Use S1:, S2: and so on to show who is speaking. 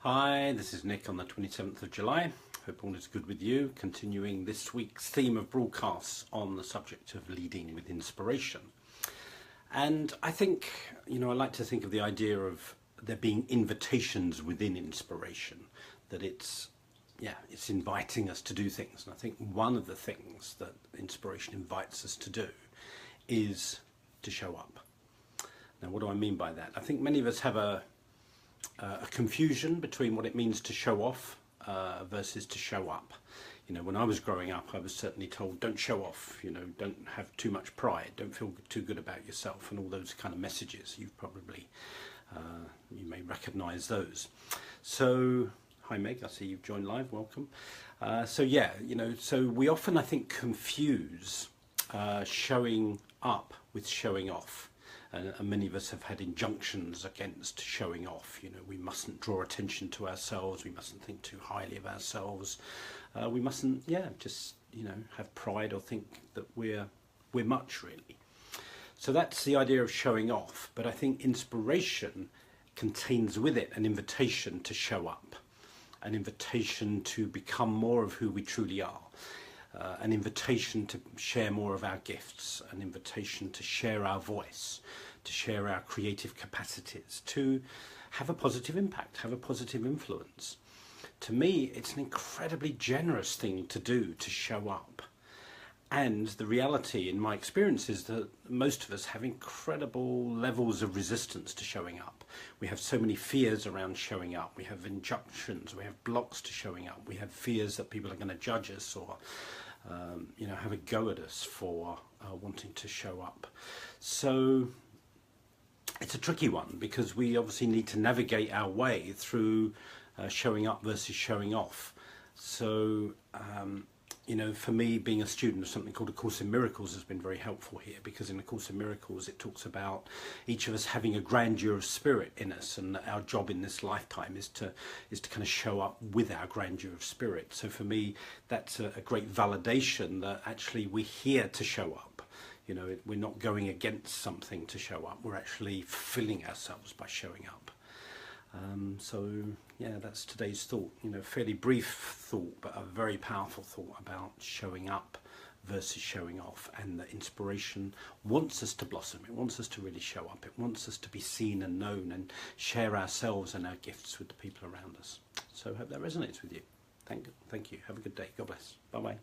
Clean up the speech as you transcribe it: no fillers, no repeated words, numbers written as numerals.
S1: Hi, this is Nick on the 27th of July. Hope all is good with you. Continuing this week's theme of broadcasts on the subject of leading with inspiration. And I think, I like to think of the idea of there being invitations within inspiration, that it's inviting us to do things. And I think one of the things that inspiration invites us to do is to show up. Now, what do I mean by that? I think many of us have a confusion between what it means to show off versus to show up. When I was growing up, I was certainly told, don't show off, don't have too much pride, don't feel too good about yourself, and all those kind of messages. You've probably, you may recognize those. So, hi Meg, I see you've joined live, welcome. So we often, I think, confuse showing up with showing off. And many of us have had injunctions against showing off. We mustn't draw attention to ourselves. We mustn't think too highly of ourselves. We mustn't, have pride or think that we're much, really. So that's the idea of showing off. But I think inspiration contains with it an invitation to show up, an invitation to become more of who we truly are. An invitation to share more of our gifts, an invitation to share our voice, to share our creative capacities, to have a positive impact, have a positive influence. To me, it's an incredibly generous thing to do, to show up. And the reality, in my experience, is that most of us have incredible levels of resistance to showing up. We have so many fears around showing up. We have injunctions, we have blocks to showing up. We have fears that people are going to judge us or have a go at us for wanting to show up. So it's a tricky one because we obviously need to navigate our way through showing up versus showing off. So, for me, being a student of something called A Course in Miracles has been very helpful here, because in A Course in Miracles it talks about each of us having a grandeur of spirit in us, and our job in this lifetime is to kind of show up with our grandeur of spirit. So for me, that's a great validation that actually we're here to show up. We're not going against something to show up. We're actually fulfilling ourselves by showing up. That's today's thought. Fairly brief thought, but a very powerful thought about showing up versus showing off, and that inspiration wants us to blossom. It wants us to really show up. It wants us to be seen and known and share ourselves and our gifts with the people around us. So I hope that resonates with you. Thank you. Have a good day. God bless. Bye-bye.